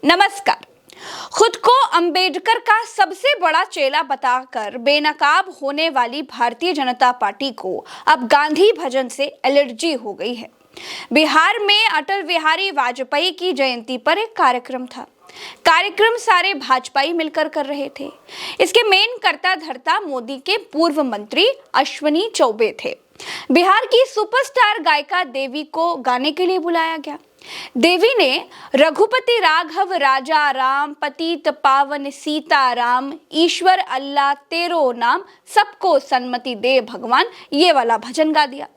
नमस्कार। खुद को अंबेडकर का सबसे बड़ा चेला बताकर बेनकाब होने वाली भारतीय जनता पार्टी को अब गांधी भजन से एलर्जी हो गई है। बिहार में अटल बिहारी वाजपेयी की जयंती पर एक कार्यक्रम था। कार्यक्रम सारे भाजपाई मिलकर कर रहे थे। इसके मेन कर्ता धर्ता मोदी के पूर्व मंत्री अश्विनी चौबे थे। बिहार की सुपरस्टार गायिका देवी को गाने के लिए बुलाया गया। देवी ने रघुपति राघव राजा राम पतित पावन सीताराम ईश्वर अल्लाह तेरो नाम सबको सन्मति दे भगवान ये वाला भजन गा दिया।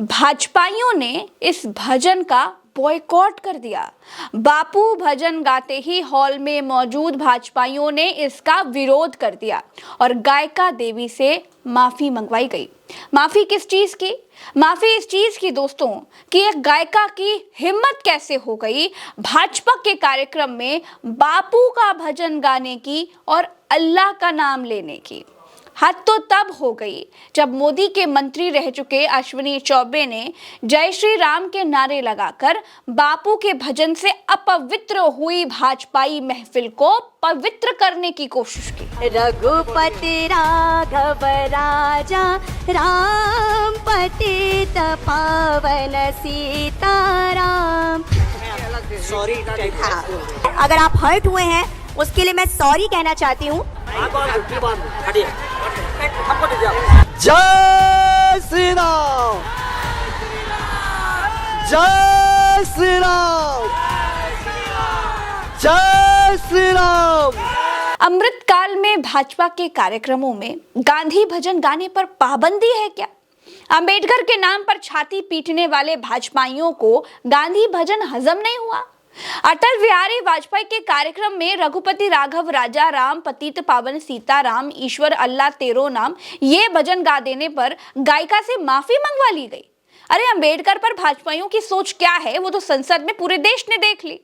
भाजपाइयों ने इस भजन का बॉयकॉट कर दिया। बापू भजन गाते ही हॉल में मौजूद भाजपाइयों ने इसका विरोध कर दिया और गायिका देवी से माफी मंगवाई गई। माफी किस चीज की? माफी इस चीज की दोस्तों कि एक गायिका की हिम्मत कैसे हो गई भाजपा के कार्यक्रम में बापू का भजन गाने की और अल्लाह का नाम लेने की। हद तो तब हो गई जब मोदी के मंत्री रह चुके अश्विनी चौबे ने जय श्री राम के नारे लगाकर बापू के भजन से अपवित्र हुई भाजपाई महफिल को पवित्र करने की कोशिश की। रघुपति राघव राजा राम पतित पावन सीताराम। सॉरी। अगर आप हर्ट हुए हैं उसके लिए मैं सॉरी कहना चाहती हूँ। जय श्री राम, जय श्री राम, जय श्री राम। अमृतकाल में भाजपा के कार्यक्रमों में गांधी भजन गाने पर पाबंदी है क्या? अंबेडकर के नाम पर छाती पीटने वाले भाजपाइयों को गांधी भजन हजम नहीं हुआ? अटल बिहारी वाजपेयी के कार्यक्रम में रघुपति राघव राजा राम पतित पावन सीताराम ईश्वर अल्लाह तेरो नाम ये भजन गा देने पर गायिका से माफी मंगवा ली गई। अरे अंबेडकर पर भाजपाइयों की सोच क्या है वो तो संसद में पूरे देश ने देख ली।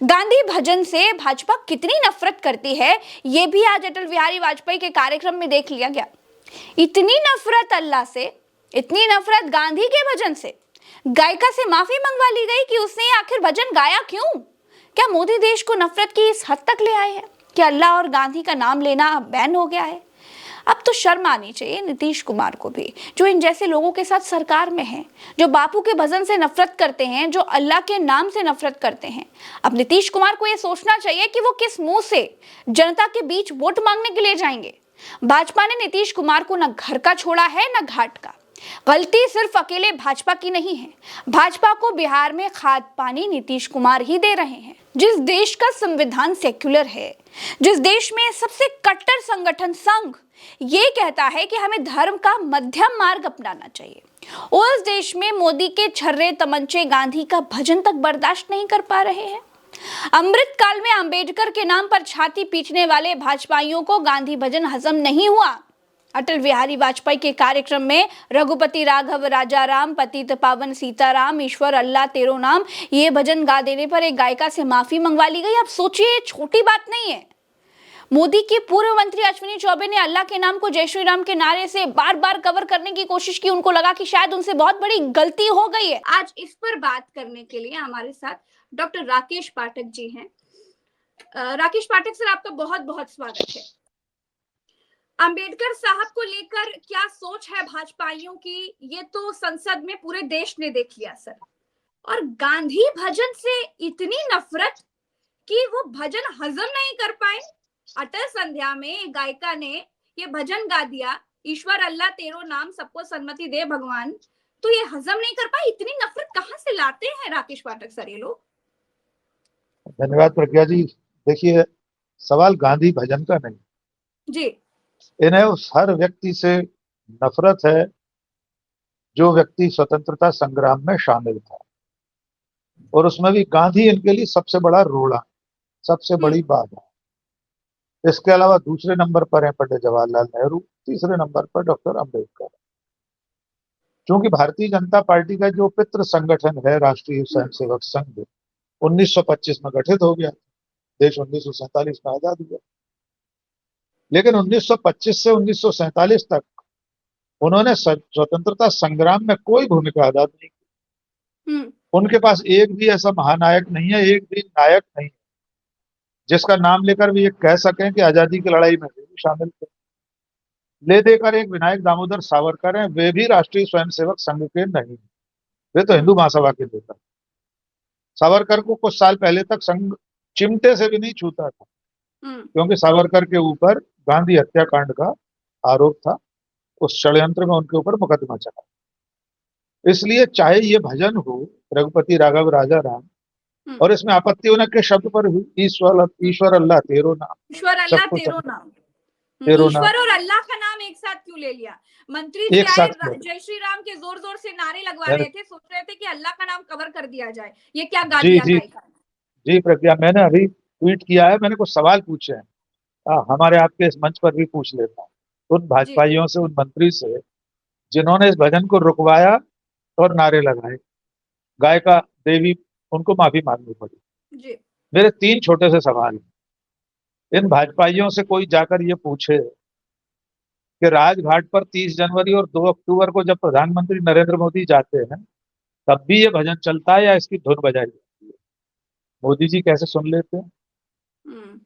गांधी भजन से भाजपा कितनी नफरत करती है ये भी आज अटल बिहारी वाजपेयी के कार्यक्रम में देख लिया गया। इतनी नफरत अल्लाह से, इतनी नफरत गांधी के भजन से गायिका से माफी मंगवा ली गई कि उसने आखिर भजन गाया क्यों? क्या मोदी देश को नफरत की इस हद तक ले आए हैं कि अल्लाह और गांधी का नाम लेना बैन हो गया है? अब तो शर्म आनी चाहिए नीतीश कुमार को भी, जो इन जैसे लोगों के साथ सरकार में हैं, जो बापू के भजन से नफरत करते हैं, जो अल्लाह के नाम से नफरत करते हैं। अब नीतीश कुमार को यह सोचना चाहिए कि वो किस मुंह से जनता के बीच वोट मांगने के लिए जाएंगे। भाजपा ने नीतीश कुमार को न घर का छोड़ा है न घाट का। गलती सिर्फ अकेले भाजपा की नहीं है। भाजपा को बिहार में खाद पानी नीतीश कुमार ही दे रहे हैं। जिस देश का संविधान सेक्युलर है, जिस देश में सबसे कट्टर संगठन संघ ये कहता है कि हमें धर्म का मध्यम मार्ग अपनाना चाहिए, उस देश में मोदी के छर्रे तमंचे गांधी का भजन तक बर्दाश्त नहीं कर पा रहे हैं। अमृतकाल में अंबेडकर के नाम पर छाती पीटने वाले भाजपाइयों को गांधी भजन हजम नहीं हुआ। अटल बिहारी वाजपेयी के कार्यक्रम में रघुपति राघव राजा राम पतित पावन सीताराम ईश्वर अल्लाह तेरो नाम ये भजन गा देने पर एक गायिका से माफी मंगवा ली गई। अब सोचिए, छोटी बात नहीं है। मोदी के पूर्व मंत्री अश्विनी चौबे ने अल्लाह के नाम को जय श्री राम के नारे से बार बार कवर करने की कोशिश की। उनको लगा कि शायद उनसे बहुत बड़ी गलती हो गई है। आज इस पर बात करने के लिए हमारे साथ डॉक्टर राकेश पाठक जी हैं। राकेश पाठक सर, आपका बहुत बहुत स्वागत है। अंबेडकर साहब को लेकर क्या सोच है भाजपाइयों की, ये तो संसद में पूरे देश ने देख लिया सर। और गांधी भजन से इतनी नफरत कि वो भजन हजम नहीं कर पाए। अटल संध्या में एक गायिका ने ये भजन गा दिया, ईश्वर अल्लाह तेरो नाम सबको सन्मति दे भगवान, तो ये हजम नहीं कर पाए। इतनी नफरत कहाँ से लाते हैं राकेश पाठक सर ये लोग? धन्यवाद प्रज्ञा जी। देखिए, सवाल गांधी भजन का नहीं जी, इन्हें उस हर व्यक्ति से नफरत है जो व्यक्ति स्वतंत्रता संग्राम में शामिल था, और उसमें भी गांधी इनके लिए सबसे बड़ा रोड़ा, सबसे बड़ी बाधा। इसके अलावा दूसरे नंबर पर है पंडित जवाहरलाल नेहरू, तीसरे नंबर पर डॉक्टर अंबेडकर। क्योंकि भारतीय जनता पार्टी का जो पितृ संगठन है राष्ट्रीय स्वयंसेवक संघ 1925 में गठित हो गया, देश 1947 में आजाद हुआ, लेकिन 1925 से 1947 तक उन्होंने स्वतंत्रता संग्राम में कोई भूमिका अदा नहीं की। उनके पास एक भी ऐसा महानायक नहीं है, एक भी नायक नहीं है जिसका नाम लेकर भी ये कह सकें कि आजादी की लड़ाई में वे भी शामिल थे। ले देकर एक विनायक दामोदर सावरकर हैं, वे भी राष्ट्रीय स्वयंसेवक संघ के नहीं, वे तो हिंदू महासभा के नेता। सावरकर को कुछ साल पहले तक संघ चिमटे से भी नहीं छूता था, क्योंकि सावरकर के ऊपर गांधी हत्याकांड का आरोप था। उस षड्यंत्र में उनके ऊपर मुकदमा चला। इसलिए चाहे ये भजन हो रघुपति राघव राजा राम, और इसमें आपत्ति होने के शब्द पर हुई, ईश्वर अल्लाह तेरो नाम, ईश्वर अल्लाह सबको तेरो सब नाम। तेरो नाम ईश्वर और अल्लाह का नाम एक साथ क्यों ले लिया? मंत्री जी एक आए, साथ क्यों? जय श्री राम के जोर जोर से नारे लगवा मैंने- रहे थे, सोच रहे थे कि अल्लाह का नाम कवर कर दिया जाए। ये क्या गा जी दिया जी गायिका ने? जी प्रज्ञा, मैंने अभी ट्वीट किया है, मैंने कुछ सवाल पूछे हैं। हमारे आपके इस मंच पर भी पूछ लेता हूँ उन जी भाजपाइयों से, उन मंत्री से जिन्होंने इस भजन को रुकवाया और नारे लगाए। गायिका देवी, उनको माफी मांगनी पड़ी। जी मेरे 3 छोटे से सवाल हैं। इन भाजपाइयों से कोई जाकर ये पूछे कि राजघाट पर 30 जनवरी और 2 अक्टूबर को जब प्रधानमंत्री नरेंद्र मोदी जाते हैं, तब भी ये भजन चलता है या इसकी धुन बजाई जाती है? मोदी जी कैसे सुन लेते हैं? हम्म,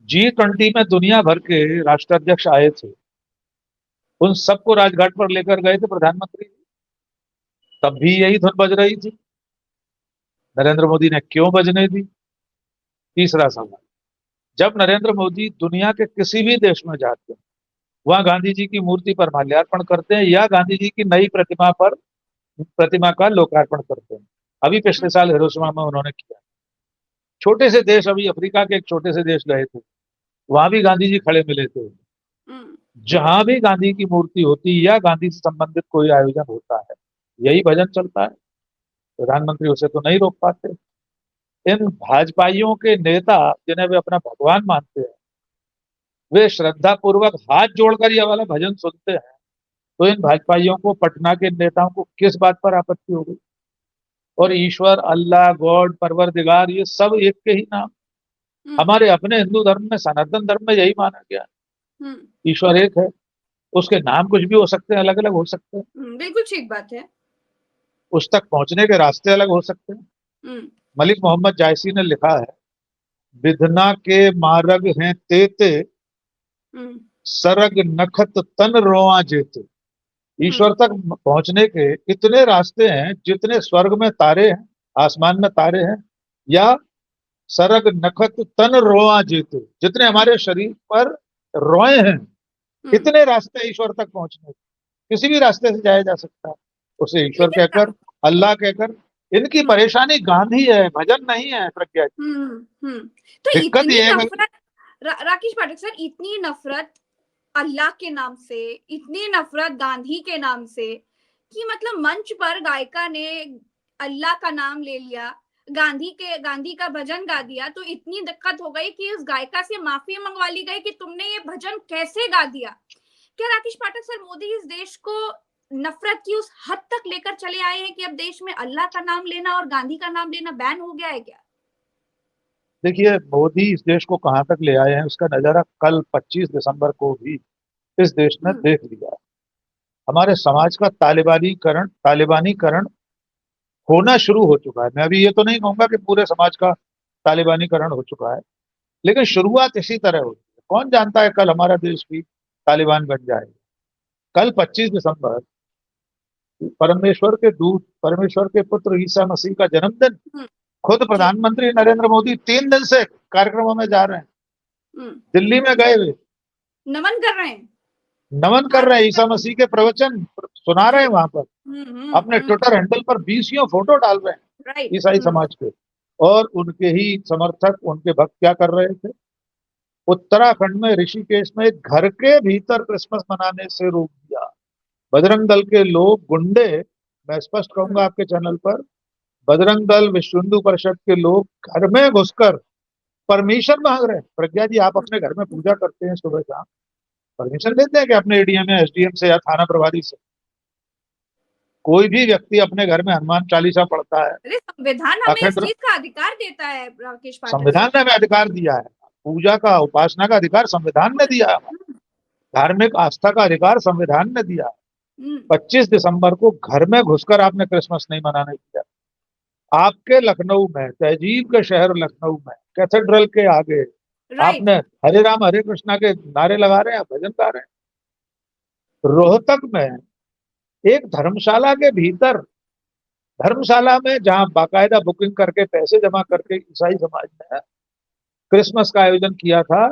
G20 में दुनिया भर के राष्ट्राध्यक्ष आए थे, उन सबको राजघाट पर लेकर गए थे प्रधानमंत्री, तब भी यही धुन बज रही थी। नरेंद्र मोदी ने क्यों बजने दी? तीसरा सवाल, जब नरेंद्र मोदी दुनिया के किसी भी देश में जाते हैं, वहां गांधी जी की मूर्ति पर माल्यार्पण करते हैं या गांधी जी की नई प्रतिमा का लोकार्पण करते हैं। अभी पिछले साल हिरोशिमा में उन्होंने किया। छोटे से देश, अभी अफ्रीका के एक छोटे से देश गए थे, वहां भी गांधी जी खड़े मिले थे। हम्म, जहां भी गांधी की मूर्ति होती या गांधी से संबंधित कोई आयोजन होता है, यही भजन चलता है। प्रधानमंत्री उसे तो नहीं रोक पाते। इन भाजपाइयों के नेता, जिन्हें वे अपना भगवान मानते हैं, वे श्रद्धा पूर्वक हाथ जोड़कर ये वाला भजन सुनते हैं, तो इन भाजपाइयों को, पटना के नेताओं को किस बात पर आपत्ति हो गई? और ईश्वर, अल्लाह, गॉड, परवरदिगार, ये सब एक के ही नाम। हमारे अपने हिंदू धर्म में, सनातन धर्म में यही माना गया है, ईश्वर एक है, उसके नाम कुछ भी हो सकते हैं, अलग अलग हो सकते हैं, बिल्कुल ठीक बात है। उस तक पहुंचने के रास्ते अलग हो सकते हैं। मलिक मोहम्मद जायसी ने लिखा है, विधना के मार्ग हैं तेते, सरग नखत तन रोआ जेते। ईश्वर तक पहुंचने के इतने रास्ते हैं जितने स्वर्ग में तारे हैं, आसमान में तारे हैं, या सरग नखत तन रोआ जेते, जितने हमारे शरीर पर रोए हैं, इतने रास्ते हैं ईश्वर तक पहुंचने के। किसी भी रास्ते से जाया जा सकता है, उसे ईश्वर लेकिन कहकर, अल्लाह कहकर। इनकी परेशानी गांधी है, भजन नहीं है प्रज्ञा जी। तो दिक्कत इतनी ये है नफरत, राकेश पाठक सर, इतनी नफरत अल्लाह के नाम से, इतनी नफरत गांधी के नाम से, कि मतलब मंच पर गायिका ने अल्लाह का नाम ले लिया, गांधी का भजन गा दिया, तो इतनी दिक्कत हो गई कि उस गायिका से माफी मंगवा ली गई कि तुमने ये भजन कैसे गा दिया। क्या राकेश पाठक सर, मोदी इस देश को नफरत की उस हद तक लेकर चले आए हैं कि अब देश में अल्लाह का नाम लेना और गांधी का नाम लेना बैन हो गया है क्या? देखिए, मोदी इस देश को कहां तक ले आए हैं, उसका नजारा कल 25 दिसंबर को भी इस देश ने देख लिया। हमारे समाज का तालिबानीकरण होना शुरू हो चुका है। मैं अभी ये तो नहीं कहूंगा कि पूरे समाज का तालिबानीकरण हो चुका है, लेकिन शुरुआत इसी तरह होती है। कौन जानता है कल हमारा देश भी तालिबान बन जाएगा। कल 25 दिसंबर परमेश्वर के दूत, परमेश्वर के पुत्र ईसा मसीह का जन्मदिन। खुद प्रधानमंत्री नरेंद्र मोदी 3 दिन से कार्यक्रमों में जा रहे हैं, दिल्ली में गए हुए नमन कर रहे हैं, ईसा मसीह के प्रवचन सुना रहे हैं वहां पर। अपने ट्विटर हैंडल पर 20 फोटो डाल रहे हैं ईसाई समाज के, और उनके ही समर्थक, उनके भक्त क्या कर रहे थे? उत्तराखंड में ऋषिकेश में एक घर के भीतर क्रिसमस मनाने से रोक दिया। बजरंग दल के लोग, गुंडे, मैं स्पष्ट कहूंगा आपके चैनल पर, बजरंग दल, विश्व हिंदू परिषद के लोग घर में घुसकर परमिशन मांग रहे हैं। प्रज्ञा जी, आप अपने घर में पूजा करते हैं सुबह शाम, परमिशन लेते हैं कि अपने एडीएम या एसडीएम से या थाना प्रभारी से? कोई भी व्यक्ति अपने घर में हनुमान चालीसा पढ़ता है। अरे संविधान हमें इस चीज का अधिकार देता है राकेश पाठक। संविधान ने हमें अधिकार दिया है, पूजा का, उपासना का अधिकार संविधान ने दिया है, धार्मिक आस्था का अधिकार संविधान ने दिया है। 25 दिसंबर को घर में घुसकर आपने क्रिसमस नहीं मनाने दिया। आपके लखनऊ में, तहजीब के शहर लखनऊ में कैथेड्रल के आगे राइट। आपने हरे राम हरे कृष्णा के नारे लगा रहे हैं, भजन गा रहे हैं। रोहतक में एक धर्मशाला के भीतर, धर्मशाला में जहां बाकायदा बुकिंग करके पैसे जमा करके ईसाई समाज ने क्रिसमस का आयोजन किया था,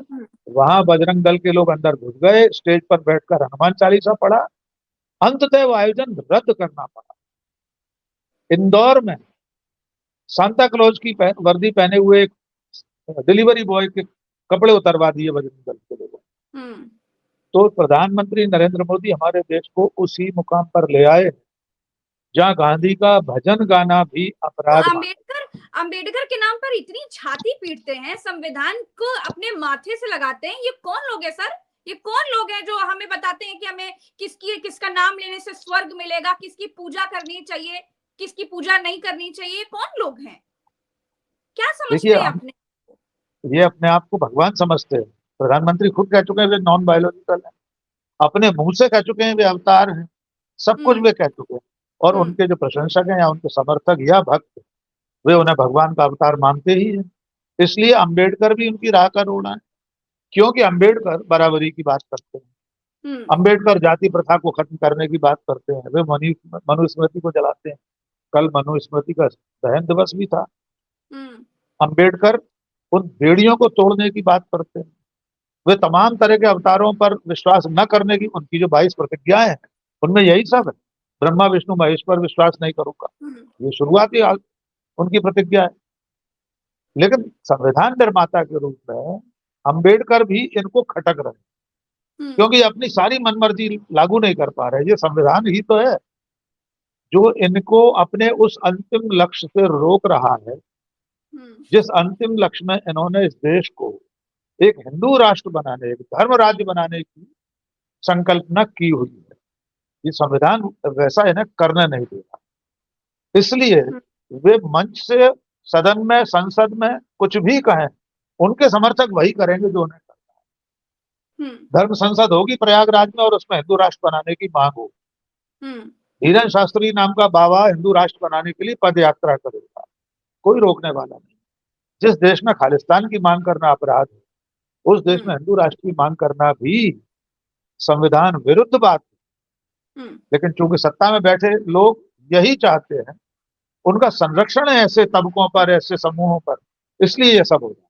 वहां बजरंग दल के लोग अंदर घुस गए, स्टेज पर बैठकर हनुमान चालीसा पढ़ा, अंततः वो आयोजन रद्द करना पड़ा। इंदौर में सांता क्लॉज की वर्दी पहने हुए एक डिलीवरी बॉय के कपड़े उतरवा दिए बजरंग दल के लोगों ने। हम्म। तो प्रधानमंत्री नरेंद्र मोदी हमारे देश को उसी मुकाम पर ले आए जहां गांधी का भजन गाना भी अपराध तो माना। अंबेडकर के नाम पर इतनी छाती पीटते हैं, संविधान को अपने माथे से लगाते हैं, ये कौन लोग हैं सर? ये कौन लोग हैं जो हमें बताते हैं कि हमें किसका नाम लेने से स्वर्ग मिलेगा, किसकी पूजा करनी चाहिए, किसकी पूजा नहीं करनी चाहिए? कौन लोग हैं? क्या समझते हैं अपने? ये अपने आप को भगवान समझते हैं। प्रधानमंत्री खुद कह चुके हैं वे नॉन बायोलॉजिकल हैं, अपने मुंह से कह चुके हैं वे अवतार हैं, सब कुछ वे कह चुके हैं। और उनके जो प्रशंसक हैं या उनके समर्थक या भक्त, वे उन्हें भगवान का अवतार मानते ही हैं। इसलिए अंबेडकर भी उनकी राह का रोड़ा है, क्योंकि अंबेडकर बराबरी की बात करते हैं, अंबेडकर जाति प्रथा को खत्म करने की बात करते हैं, वे मनुस्मृति को जलाते हैं। कल मनुस्मृति का दहन दिवस भी था। अंबेडकर उन बेड़ियों को तोड़ने की बात करते हैं। वे तमाम तरह के अवतारों पर विश्वास न करने की उनकी जो 22 प्रतिज्ञाएं हैं, उनमें यही सब है। ब्रह्मा विष्णु महेश पर विश्वास नहीं करूंगा, ये शुरुआती उनकी प्रतिज्ञा है। लेकिन संविधान निर्माता के रूप में अंबेडकर भी इनको खटक रहे हैं, क्योंकि अपनी सारी मनमर्जी लागू नहीं कर पा रहे। ये संविधान ही तो है जो इनको अपने उस अंतिम लक्ष्य से रोक रहा है, जिस अंतिम लक्ष्य में इन्होंने इस देश को एक हिंदू राष्ट्र बनाने, एक धर्म राज्य बनाने की संकल्पना की हुई है। ये संविधान वैसा इन्हें करने नहीं देगा। इसलिए वे मंच से, सदन में, संसद में कुछ भी कहें, उनके समर्थक वही करेंगे जो उन्हें करना है। धर्म संसद होगी प्रयागराज में और उसमें हिंदू राष्ट्र बनाने की मांग होगी। धीरेन्द्र शास्त्री नाम का बाबा हिंदू राष्ट्र बनाने के लिए पद यात्रा करेगा, कोई रोकने वाला नहीं। जिस देश में खालिस्तान की मांग करना अपराध है, उस देश में हिंदू राष्ट्र की मांग करना भी संविधान विरुद्ध बात है। लेकिन चूंकि सत्ता में बैठे लोग यही चाहते हैं, उनका संरक्षण है ऐसे तबकों पर, ऐसे समूहों पर, इसलिए यह सब हो जाए।